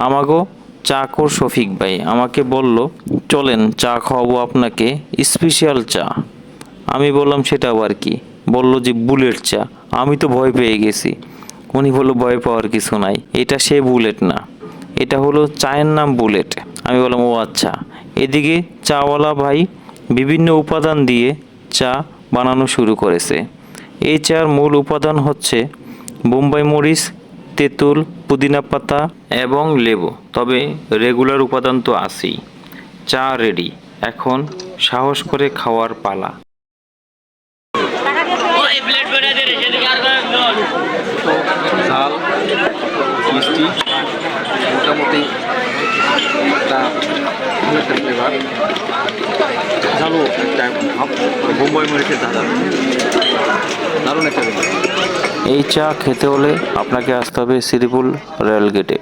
আমাগো চাকর শফিক ভাই আমাকে বলল, চলেন চা খাওয়াবো আপনাকে, স্পেশাল চা। আমি বললাম সেটা আবার কি? বলল যে বুলেট চা। আমি তো ভয় পেয়ে গেছি। উনি বলল ভয় পাওয়ার কিছু নাই, এটা সে বুলেট না, এটা হলো চায়ের নাম বুলেট। আমি বললাম ও আচ্ছা। এদিকে চাওয়ালা ভাই বিভিন্ন উপাদান দিয়ে চা বানানো শুরু করেছে। এই চার মূল উপাদান হচ্ছে বোম্বাই মরিচ, তেঁতুল, পুদিনা পাতা এবং লেবু। তবে রেগুলার উপাদান তো আছেই। চা রেডি, এখন সাহস করে খাওয়ার পালা। ঝাল মিষ্টি মোটামুটি একটা ভালো একটা ফ্লেভার, ঝালও একটা ভাব, বোম্বাই মরিচের ঝাল, দারুণ একটা ব্যাপার। এই চা খেতে হলে আপনাকে আসতে হবে শ্রীপুর রেলগেটে।